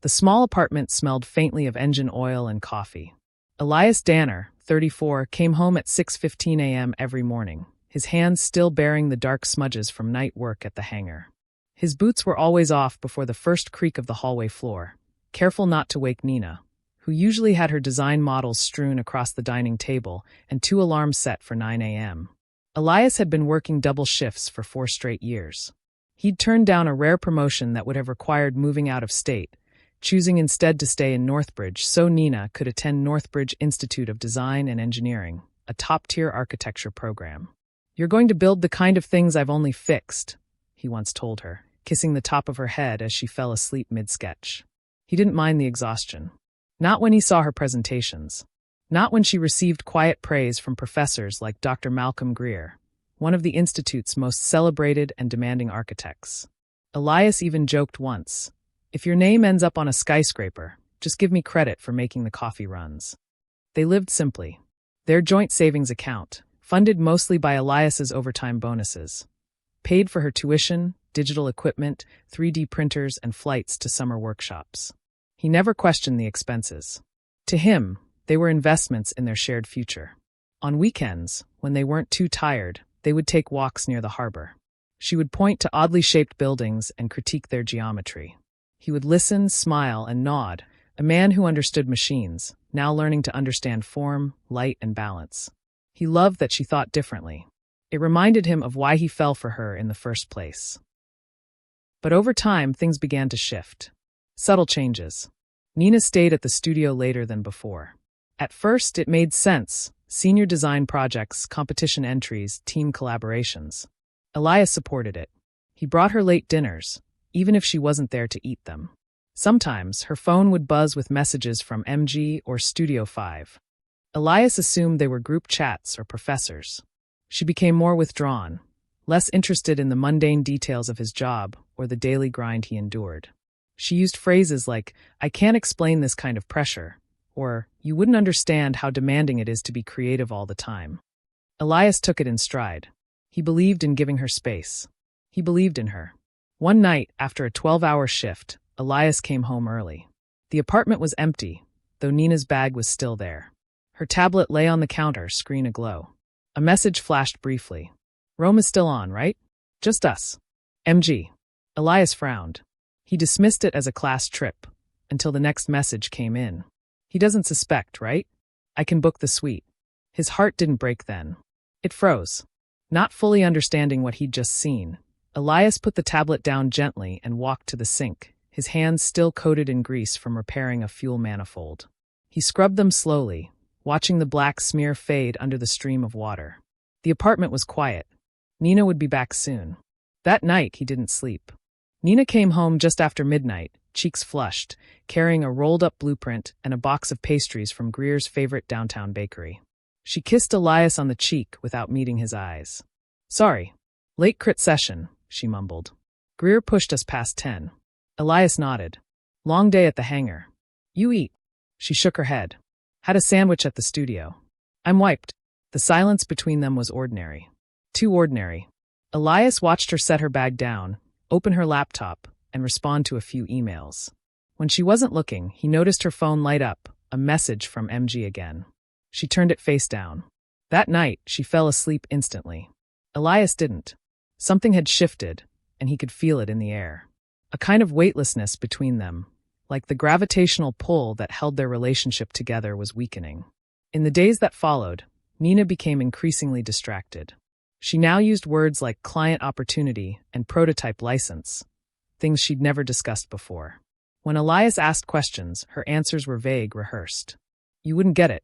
The small apartment smelled faintly of engine oil and coffee. Elias Danner, 34, came home at 6:15 a.m. every morning, his hands still bearing the dark smudges from night work at the hangar. His boots were always off before the first creak of the hallway floor, careful not to wake Nina, who usually had her design models strewn across the dining table and 2 alarms set for 9 a.m. Elias had been working double shifts for 4 straight years. He'd turned down a rare promotion that would have required moving out of state, choosing instead to stay in Northbridge so Nina could attend Northbridge Institute of Design and Engineering, a top-tier architecture program. "You're going to build the kind of things I've only fixed," he once told her, kissing the top of her head as she fell asleep mid-sketch. He didn't mind the exhaustion. Not when he saw her presentations. Not when she received quiet praise from professors like Dr. Malcolm Greer, one of the Institute's most celebrated and demanding architects. Elias even joked once, "If your name ends up on a skyscraper, just give me credit for making the coffee runs." They lived simply. Their joint savings account, funded mostly by Elias's overtime bonuses, paid for her tuition, digital equipment, 3D printers, and flights to summer workshops. He never questioned the expenses. To him, they were investments in their shared future. On weekends, when they weren't too tired, they would take walks near the harbor. She would point to oddly shaped buildings and critique their geometry. He would listen, smile, and nod, a man who understood machines, now learning to understand form, light, and balance. He loved that she thought differently. It reminded him of why he fell for her in the first place. But over time, things began to shift. Subtle changes. Nina stayed at the studio later than before. At first, it made sense. Senior design projects, competition entries, team collaborations. Elias supported it. He brought her late dinners, even if she wasn't there to eat them. Sometimes, her phone would buzz with messages from MG or Studio 5. Elias assumed they were group chats or professors. She became more withdrawn, less interested in the mundane details of his job or the daily grind he endured. She used phrases like, "I can't explain this kind of pressure," or, "You wouldn't understand how demanding it is to be creative all the time." Elias took it in stride. He believed in giving her space. He believed in her. One night, after a 12-hour shift, Elias came home early. The apartment was empty, though Nina's bag was still there. Her tablet lay on the counter, screen aglow. A message flashed briefly. "Rome is still on, right? Just us. MG." Elias frowned. He dismissed it as a class trip, until the next message came in. "He doesn't suspect, right? I can book the suite." His heart didn't break then. It froze. Not fully understanding what he'd just seen, Elias put the tablet down gently and walked to the sink, his hands still coated in grease from repairing a fuel manifold. He scrubbed them slowly, watching the black smear fade under the stream of water. The apartment was quiet. Nina would be back soon. That night, he didn't sleep. Nina came home just after midnight, cheeks flushed, carrying a rolled-up blueprint and a box of pastries from Greer's favorite downtown bakery. She kissed Elias on the cheek without meeting his eyes. "Sorry. Late crit session," she mumbled. "Greer pushed us past 10. Elias nodded. "Long day at the hangar. You eat." She shook her head. "Had a sandwich at the studio. I'm wiped." The silence between them was ordinary. Too ordinary. Elias watched her set her bag down, open her laptop, and respond to a few emails. When she wasn't looking, he noticed her phone light up, a message from MG again. She turned it face down. That night, she fell asleep instantly. Elias didn't. Something had shifted, and he could feel it in the air. A kind of weightlessness between them, like the gravitational pull that held their relationship together, was weakening. In the days that followed, Nina became increasingly distracted. She now used words like client opportunity and prototype license, things she'd never discussed before. When Elias asked questions, her answers were vague, rehearsed. "You wouldn't get it.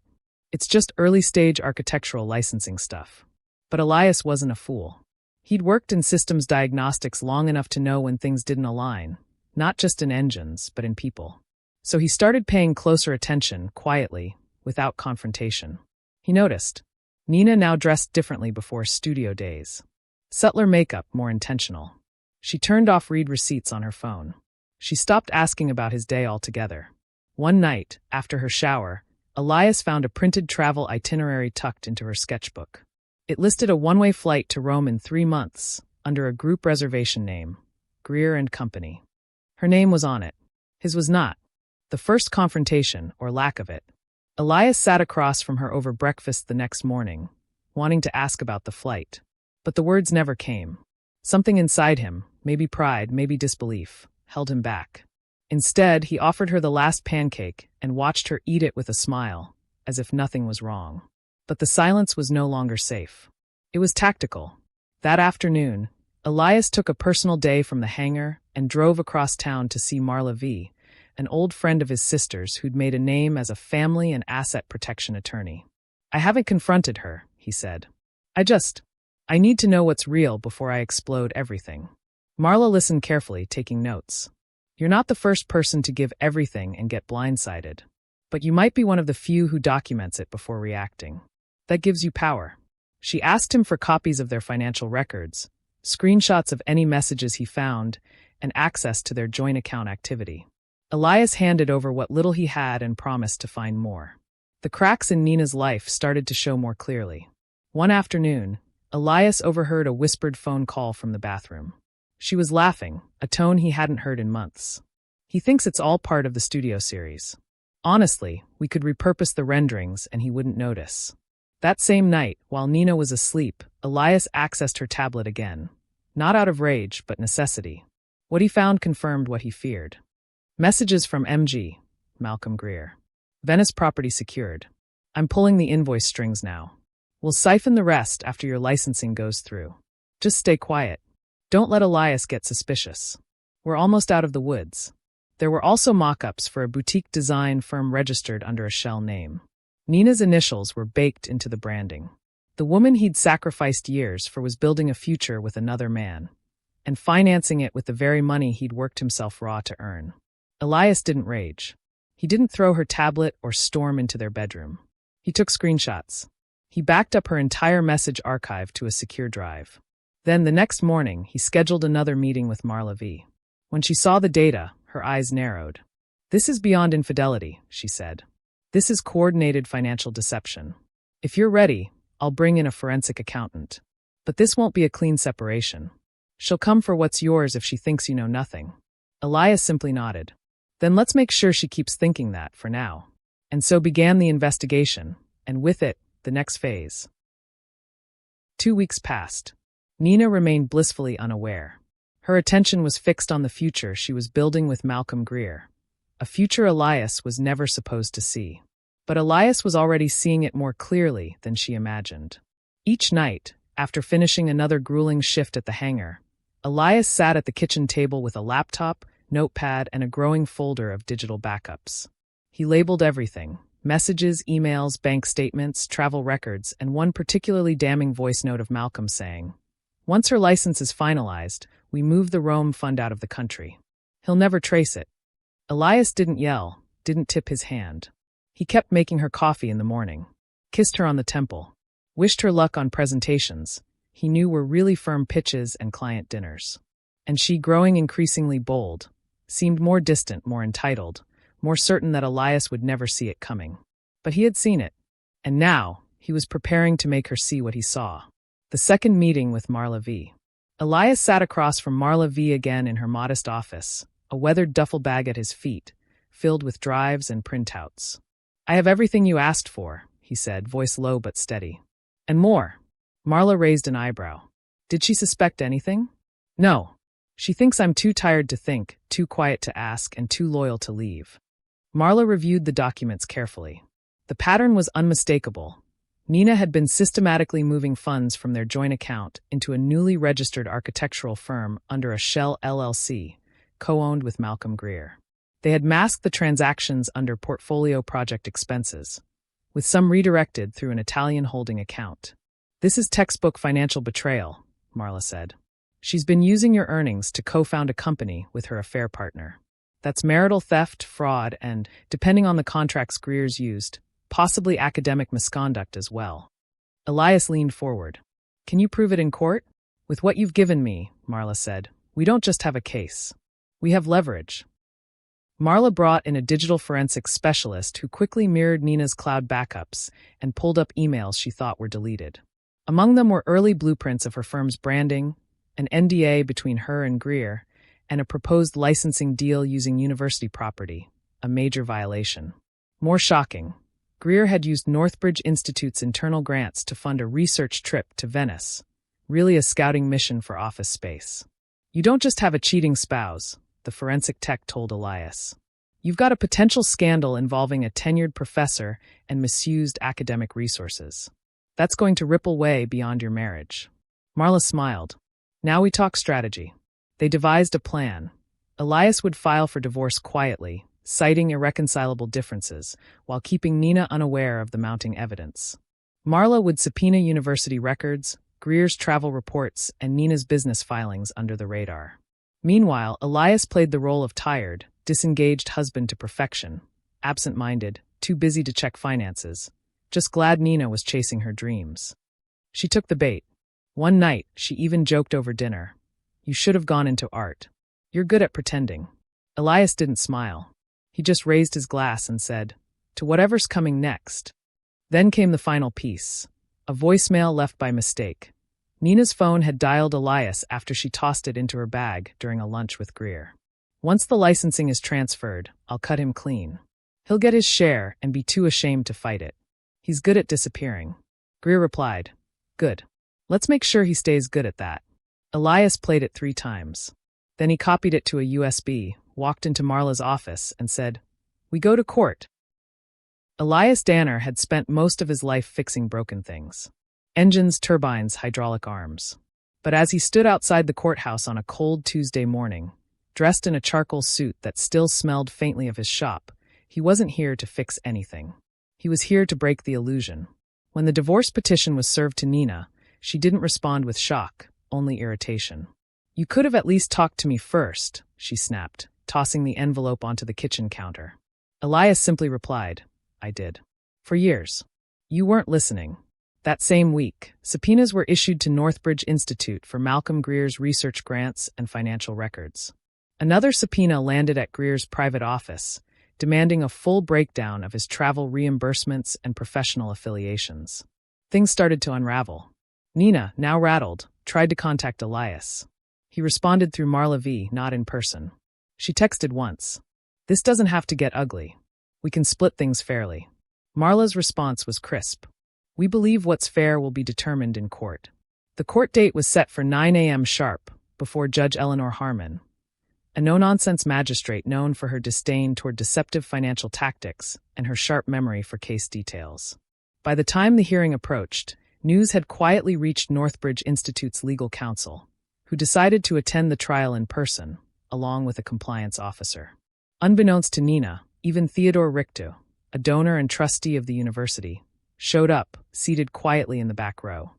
It's just early-stage architectural licensing stuff." But Elias wasn't a fool. He'd worked in systems diagnostics long enough to know when things didn't align, not just in engines, but in people. So he started paying closer attention, quietly, without confrontation. He noticed. Nina now dressed differently before studio days. Subtler makeup, more intentional. She turned off read receipts on her phone. She stopped asking about his day altogether. One night, after her shower, Elias found a printed travel itinerary tucked into her sketchbook. It listed a one-way flight to Rome in 3 months, under a group reservation name, Greer and Company. Her name was on it. His was not, The first confrontation, or lack of it. Elias sat across from her over breakfast the next morning, wanting to ask about the flight. But the words never came. Something inside him, maybe pride, maybe disbelief, held him back. Instead, he offered her the last pancake and watched her eat it with a smile, as if nothing was wrong. But the silence was no longer safe. It was tactical. That afternoon, Elias took a personal day from the hangar and drove across town to see Marla V., an old friend of his sister's who'd made a name as a family and asset protection attorney. "I haven't confronted her," he said. I need to know what's real before I explode everything." Marla listened carefully, taking notes. "You're not the first person to give everything and get blindsided. But you might be one of the few who documents it before reacting. That gives you power." She asked him for copies of their financial records, screenshots of any messages he found, and access to their joint account activity. Elias handed over what little he had and promised to find more. The cracks in Nina's life started to show more clearly. One afternoon, Elias overheard a whispered phone call from the bathroom. She was laughing, a tone he hadn't heard in months. "He thinks it's all part of the studio series. Honestly, we could repurpose the renderings and he wouldn't notice." That same night, while Nina was asleep, Elias accessed her tablet again. Not out of rage, but necessity. What he found confirmed what he feared. Messages from MG, Malcolm Greer. "Venice property secured. I'm pulling the invoice strings now. We'll siphon the rest after your licensing goes through. Just stay quiet. Don't let Elias get suspicious. We're almost out of the woods." There were also mock-ups for a boutique design firm registered under a shell name. Nina's initials were baked into the branding. The woman he'd sacrificed years for was building a future with another man, and financing it with the very money he'd worked himself raw to earn. Elias didn't rage. He didn't throw her tablet or storm into their bedroom. He took screenshots. He backed up her entire message archive to a secure drive. Then, the next morning, he scheduled another meeting with Marla V. When she saw the data, her eyes narrowed. "This is beyond infidelity," she said. "This is coordinated financial deception. If you're ready, I'll bring in a forensic accountant. But this won't be a clean separation. She'll come for what's yours if she thinks you know nothing." Elias simply nodded. "Then let's make sure she keeps thinking that, for now." And so began the investigation, and with it, the next phase. 2 weeks passed. Nina remained blissfully unaware. Her attention was fixed on the future she was building with Malcolm Greer, a future Elias was never supposed to see. But Elias was already seeing it more clearly than she imagined. Each night, after finishing another grueling shift at the hangar, Elias sat at the kitchen table with a laptop, notepad, and a growing folder of digital backups. He labeled everything: messages, emails, bank statements, travel records, and one particularly damning voice note of Malcolm saying, "Once her license is finalized, we move the Rome fund out of the country. He'll never trace it." Elias didn't yell, didn't tip his hand. He kept making her coffee in the morning, kissed her on the temple, wished her luck on presentations he knew were really firm pitches and client dinners. And she, growing increasingly bold, seemed more distant, more entitled, more certain that Elias would never see it coming. But he had seen it, and now he was preparing to make her see what he saw. The second meeting with Marla V. Elias sat across from Marla V again in her modest office, a weathered duffel bag at his feet, filled with drives and printouts. "I have everything you asked for," he said, voice low but steady. "And more." Marla raised an eyebrow. "Did she suspect anything?" "No. She thinks I'm too tired to think, too quiet to ask, and too loyal to leave." Marla reviewed the documents carefully. The pattern was unmistakable. Nina had been systematically moving funds from their joint account into a newly registered architectural firm under a shell LLC, co-owned with Malcolm Greer. They had masked the transactions under portfolio project expenses, with some redirected through an Italian holding account. "This is textbook financial betrayal," Marla said. "She's been using your earnings to co-found a company with her affair partner. That's marital theft, fraud, and, depending on the contracts Greer's used, possibly academic misconduct as well." Elias leaned forward. "Can you prove it in court?" "With what you've given me," Marla said, "we don't just have a case. We have leverage." Marla brought in a digital forensics specialist who quickly mirrored Nina's cloud backups and pulled up emails she thought were deleted. Among them were early blueprints of her firm's branding, an NDA between her and Greer, and a proposed licensing deal using university property, a major violation. More shocking, Greer had used Northbridge Institute's internal grants to fund a research trip to Venice, really a scouting mission for office space. You don't just have a cheating spouse, the forensic tech told Elias. You've got a potential scandal involving a tenured professor and misused academic resources. That's going to ripple way beyond your marriage. Marla smiled. Now we talk strategy. They devised a plan. Elias would file for divorce quietly, citing irreconcilable differences, while keeping Nina unaware of the mounting evidence. Marla would subpoena university records, Greer's travel reports, and Nina's business filings under the radar. Meanwhile, Elias played the role of tired, disengaged husband to perfection, absent-minded, too busy to check finances, just glad Nina was chasing her dreams. She took the bait. One night, she even joked over dinner. You should have gone into art. You're good at pretending. Elias didn't smile. He just raised his glass and said, to whatever's coming next. Then came the final piece, a voicemail left by mistake. Nina's phone had dialed Elias after she tossed it into her bag during a lunch with Greer. Once the licensing is transferred, I'll cut him clean. He'll get his share and be too ashamed to fight it. He's good at disappearing. Greer replied, good. Let's make sure he stays good at that. Elias played it 3 times. Then he copied it to a USB, walked into Marla's office, and said, we go to court. Elias Danner had spent most of his life fixing broken things. Engines, turbines, hydraulic arms. But as he stood outside the courthouse on a cold Tuesday morning, dressed in a charcoal suit that still smelled faintly of his shop, he wasn't here to fix anything. He was here to break the illusion. When the divorce petition was served to Nina, she didn't respond with shock, only irritation. You could have at least talked to me first, she snapped, tossing the envelope onto the kitchen counter. Elias simply replied, I did. For years. You weren't listening. That same week, subpoenas were issued to Northbridge Institute for Malcolm Greer's research grants and financial records. Another subpoena landed at Greer's private office, demanding a full breakdown of his travel reimbursements and professional affiliations. Things started to unravel. Nina, now rattled, tried to contact Elias. He responded through Marla V, not in person. She texted once. This doesn't have to get ugly. We can split things fairly. Marla's response was crisp. We believe what's fair will be determined in court. The court date was set for 9 a.m. sharp, before Judge Eleanor Harmon, a no-nonsense magistrate known for her disdain toward deceptive financial tactics and her sharp memory for case details. By the time the hearing approached, news had quietly reached Northbridge Institute's legal counsel, who decided to attend the trial in person, along with a compliance officer. Unbeknownst to Nina, even Theodore Richter, a donor and trustee of the university, showed up, seated quietly in the back row.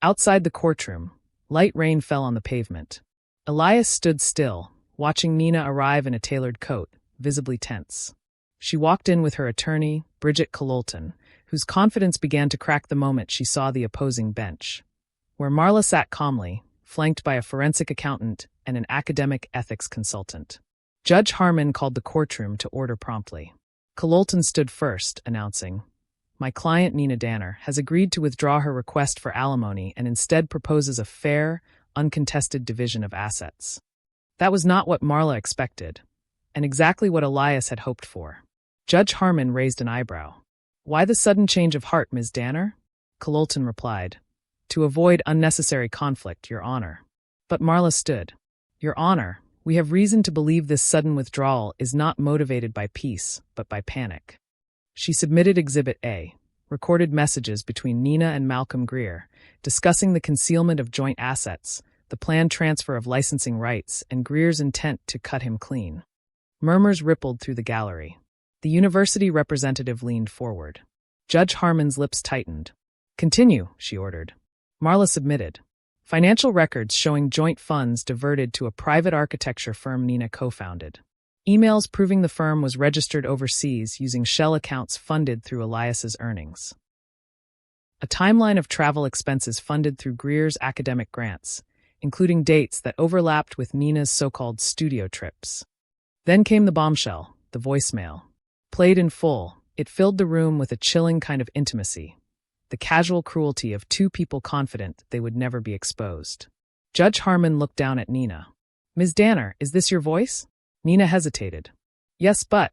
Outside the courtroom, light rain fell on the pavement. Elias stood still, watching Nina arrive in a tailored coat, visibly tense. She walked in with her attorney, Bridget Cololton, whose confidence began to crack the moment she saw the opposing bench, where Marla sat calmly, flanked by a forensic accountant and an academic ethics consultant. Judge Harmon called the courtroom to order promptly. Cololton stood first, announcing, my client, Nina Danner, has agreed to withdraw her request for alimony and instead proposes a fair, uncontested division of assets. That was not what Marla expected, and exactly what Elias had hoped for. Judge Harmon raised an eyebrow. Why the sudden change of heart, Ms. Danner? Cololton replied, to avoid unnecessary conflict, Your Honor. But Marla stood. Your Honor, we have reason to believe this sudden withdrawal is not motivated by peace, but by panic. She submitted Exhibit A, recorded messages between Nina and Malcolm Greer, discussing the concealment of joint assets, the planned transfer of licensing rights, and Greer's intent to cut him clean. Murmurs rippled through the gallery. The university representative leaned forward. Judge Harmon's lips tightened. Continue, she ordered. Marla submitted. Financial records showing joint funds diverted to a private architecture firm Nina co-founded. Emails proving the firm was registered overseas using shell accounts funded through Elias's earnings. A timeline of travel expenses funded through Greer's academic grants, including dates that overlapped with Nina's so-called studio trips. Then came the bombshell, the voicemail. Played in full, it filled the room with a chilling kind of intimacy, the casual cruelty of 2 people confident they would never be exposed. Judge Harmon looked down at Nina. Ms. Danner, is this your voice? Nina hesitated. Yes, but,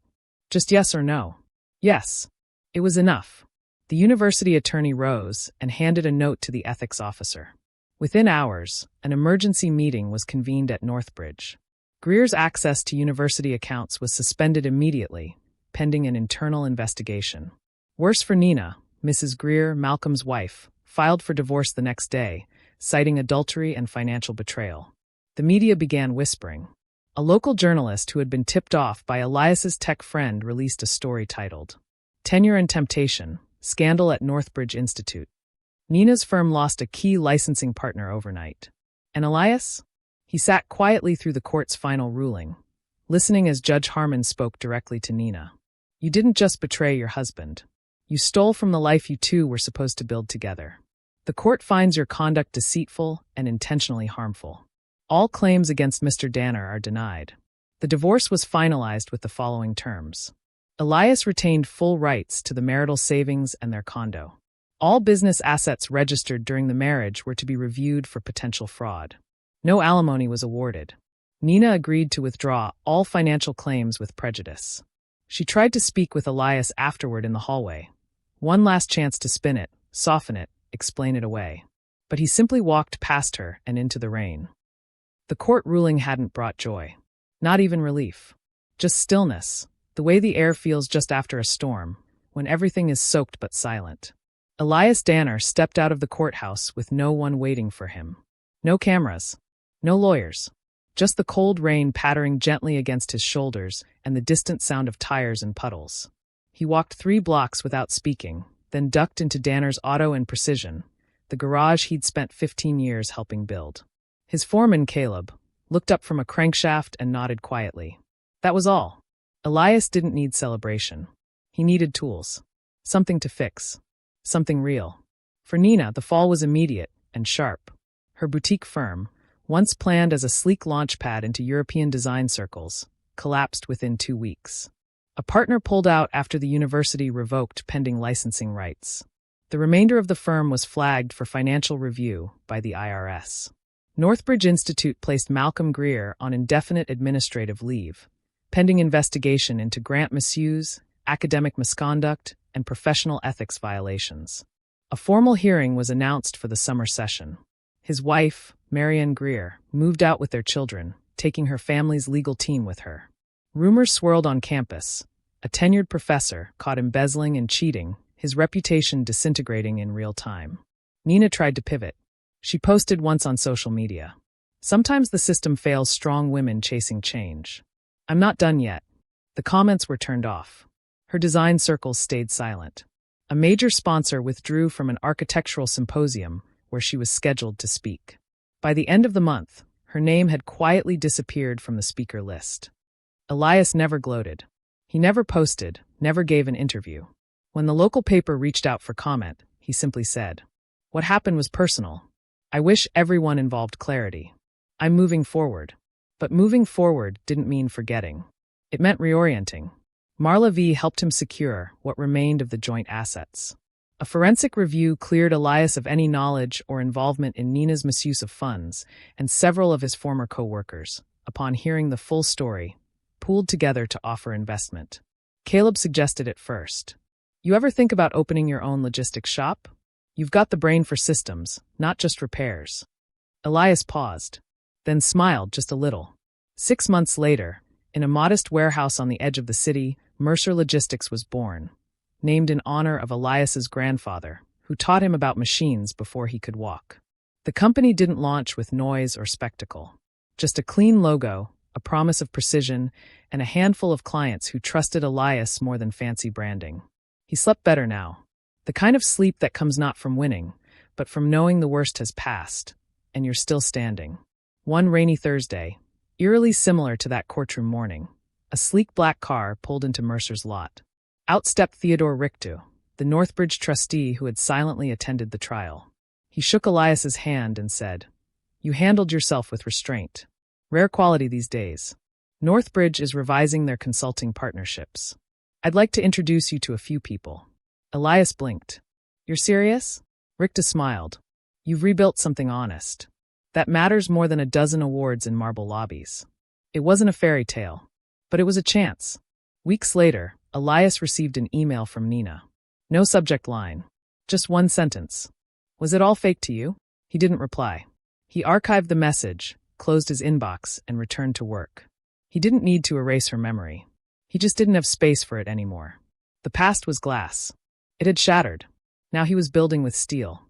Just yes or no. Yes. It was enough. The university attorney rose and handed a note to the ethics officer. Within hours, an emergency meeting was convened at Northbridge. Greer's access to university accounts was suspended immediately, pending an internal investigation. Worse for Nina, Mrs. Greer, Malcolm's wife, filed for divorce the next day, citing adultery and financial betrayal. The media began whispering. A local journalist who had been tipped off by Elias's tech friend released a story titled, "Tenure and Temptation, Scandal at Northbridge Institute." Nina's firm lost a key licensing partner overnight. And Elias? He sat quietly through the court's final ruling, listening as Judge Harmon spoke directly to Nina. You didn't just betray your husband. You stole from the life you two were supposed to build together. The court finds your conduct deceitful and intentionally harmful. All claims against Mr. Danner are denied. The divorce was finalized with the following terms. Elias retained full rights to the marital savings and their condo. All business assets registered during the marriage were to be reviewed for potential fraud. No alimony was awarded. Nina agreed to withdraw all financial claims with prejudice. She tried to speak with Elias afterward in the hallway. One last chance to spin it, soften it, explain it away. But he simply walked past her and into the rain. The court ruling hadn't brought joy. Not even relief. Just stillness, the way the air feels just after a storm, when everything is soaked but silent. Elias Danner stepped out of the courthouse with no one waiting for him. No cameras. No lawyers. Just the cold rain pattering gently against his shoulders and the distant sound of tires and puddles. He walked 3 blocks without speaking, then ducked into Danner's Auto and Precision, the garage he'd spent 15 years helping build. His foreman, Caleb, looked up from a crankshaft and nodded quietly. That was all. Elias didn't need celebration. He needed tools. Something to fix. Something real. For Nina, the fall was immediate and sharp. Her boutique firm, once planned as a sleek launchpad into European design circles, collapsed within 2 weeks. A partner pulled out after the university revoked pending licensing rights. The remainder of the firm was flagged for financial review by the IRS. Northbridge Institute placed Malcolm Greer on indefinite administrative leave, pending investigation into grant misuse, academic misconduct, and professional ethics violations. A formal hearing was announced for the summer session. His wife, Marianne Greer, moved out with their children, taking her family's legal team with her. Rumors swirled on campus. A tenured professor caught embezzling and cheating, his reputation disintegrating in real time. Nina tried to pivot. She posted once on social media. Sometimes the system fails strong women chasing change. I'm not done yet. The comments were turned off. Her design circles stayed silent. A major sponsor withdrew from an architectural symposium where she was scheduled to speak. By the end of the month, her name had quietly disappeared from the speaker list. Elias never gloated. He never posted, never gave an interview. When the local paper reached out for comment, he simply said, "What happened was personal. I wish everyone involved clarity. I'm moving forward." But moving forward didn't mean forgetting. It meant reorienting. Marla V helped him secure what remained of the joint assets. A forensic review cleared Elias of any knowledge or involvement in Nina's misuse of funds, and several of his former co-workers, upon hearing the full story, pooled together to offer investment. Caleb suggested it first. You ever think about opening your own logistics shop? You've got the brain for systems, not just repairs. Elias paused, then smiled just a little. 6 months later, in a modest warehouse on the edge of the city, Mercer Logistics was born, named in honor of Elias's grandfather, who taught him about machines before he could walk. The company didn't launch with noise or spectacle. Just a clean logo, a promise of precision, and a handful of clients who trusted Elias more than fancy branding. He slept better now. The kind of sleep that comes not from winning, but from knowing the worst has passed, and you're still standing. One rainy Thursday, eerily similar to that courtroom morning, a sleek black car pulled into Mercer's lot. Out stepped Theodore Richtu, the Northbridge trustee who had silently attended the trial. He shook Elias's hand and said, "You handled yourself with restraint. Rare quality these days. Northbridge is revising their consulting partnerships. I'd like to introduce you to a few people." Elias blinked. "You're serious?" Richtu smiled. "You've rebuilt something honest. That matters more than a dozen awards in marble lobbies." It wasn't a fairy tale, but it was a chance. Weeks later, Elias received an email from Nina. No subject line. Just one sentence. Was it all fake to you? He didn't reply. He archived the message, closed his inbox, and returned to work. He didn't need to erase her memory. He just didn't have space for it anymore. The past was glass. It had shattered. Now he was building with steel.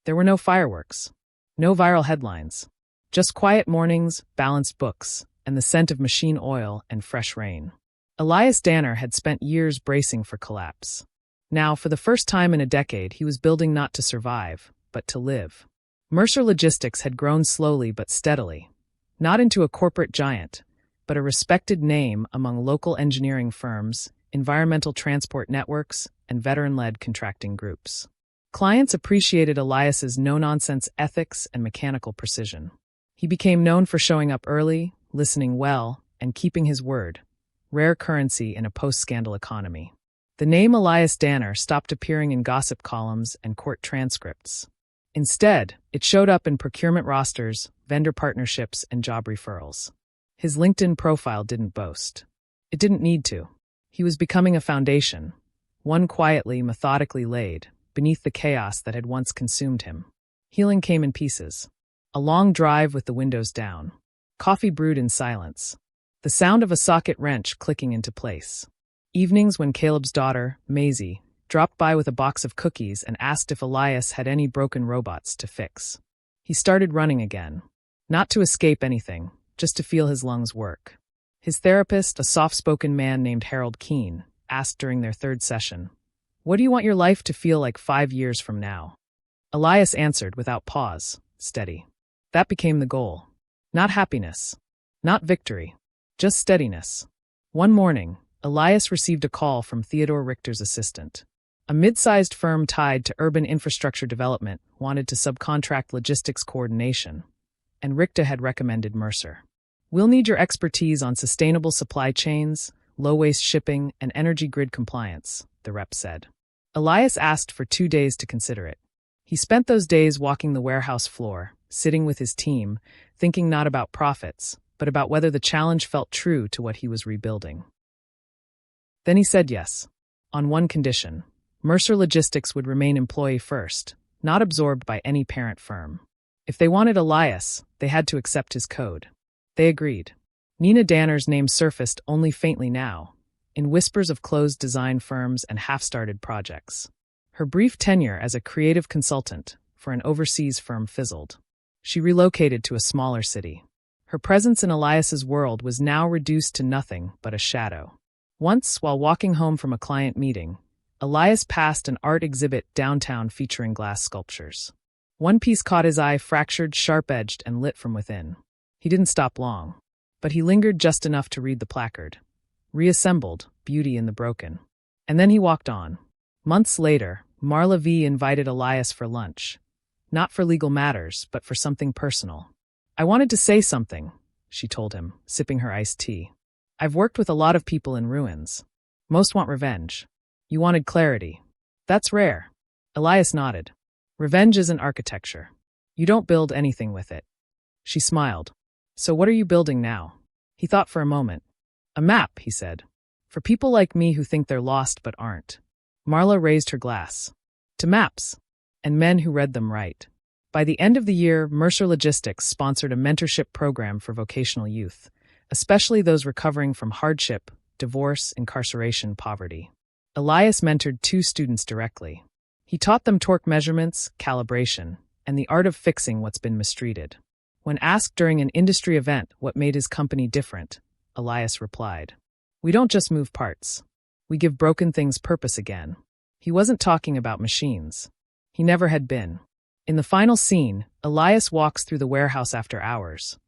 There were no fireworks. No viral headlines. Just quiet mornings, balanced books, and the scent of machine oil and fresh rain. Elias Danner had spent years bracing for collapse. Now, for the first time in a decade, he was building not to survive, but to live. Mercer Logistics had grown slowly but steadily. Not into a corporate giant, but a respected name among local engineering firms, environmental transport networks, and veteran-led contracting groups. Clients appreciated Elias's no-nonsense ethics and mechanical precision. He became known for showing up early, listening well, and keeping his word, rare currency in a post-scandal economy. The name Elias Danner stopped appearing in gossip columns and court transcripts. Instead, it showed up in procurement rosters, vendor partnerships, and job referrals. His LinkedIn profile didn't boast. It didn't need to. He was becoming a foundation, one quietly, methodically laid, beneath the chaos that had once consumed him. Healing came in pieces. A long drive with the windows down. Coffee brewed in silence. The sound of a socket wrench clicking into place. Evenings when Caleb's daughter, Maisie, dropped by with a box of cookies and asked if Elias had any broken robots to fix. He started running again. Not to escape anything, just to feel his lungs work. His therapist, a soft-spoken man named Harold Keene, asked during their third session, "What do you want your life to feel like 5 years from now?" Elias answered without pause, steady. That became the goal. Not happiness. Not victory. Just steadiness. One morning, Elias received a call from Theodore Richter's assistant. A mid-sized firm tied to urban infrastructure development wanted to subcontract logistics coordination, and Richter had recommended Mercer. "We'll need your expertise on sustainable supply chains, low-waste shipping, and energy grid compliance," the rep said. Elias asked for 2 days to consider it. He spent those days walking the warehouse floor, sitting with his team, thinking not about profits, but about whether the challenge felt true to what he was rebuilding. Then he said yes, on one condition. Mercer Logistics would remain employee first, not absorbed by any parent firm. If they wanted Elias, they had to accept his code. They agreed. Nina Danner's name surfaced only faintly now, in whispers of closed design firms and half-started projects. Her brief tenure as a creative consultant for an overseas firm fizzled. She relocated to a smaller city. Her presence in Elias's world was now reduced to nothing but a shadow. Once, while walking home from a client meeting, Elias passed an art exhibit downtown featuring glass sculptures. One piece caught his eye, fractured, sharp-edged, and lit from within. He didn't stop long, but he lingered just enough to read the placard. Reassembled, beauty in the broken. And then he walked on. Months later, Marla V invited Elias for lunch. Not for legal matters, but for something personal. "I wanted to say something," she told him, sipping her iced tea. "I've worked with a lot of people in ruins. Most want revenge. You wanted clarity. That's rare." Elias nodded. "Revenge isn't architecture. You don't build anything with it." She smiled. "So what are you building now?" He thought for a moment. "A map," he said. "For people like me who think they're lost but aren't." Marla raised her glass. "To maps. And men who read them right." By the end of the year, Mercer Logistics sponsored a mentorship program for vocational youth, especially those recovering from hardship, divorce, incarceration, poverty. Elias mentored 2 students directly. He taught them torque measurements, calibration, and the art of fixing what's been mistreated. When asked during an industry event what made his company different, Elias replied, "We don't just move parts. We give broken things purpose again." He wasn't talking about machines. He never had been. In the final scene, Elias walks through the warehouse after hours.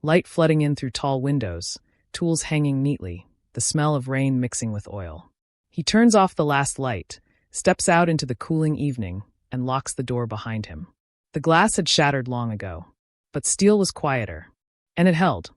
Light flooding in through tall windows, tools hanging neatly, the smell of rain mixing with oil. He turns off the last light, steps out into the cooling evening, and locks the door behind him. The glass had shattered long ago, but steel was quieter, and it held.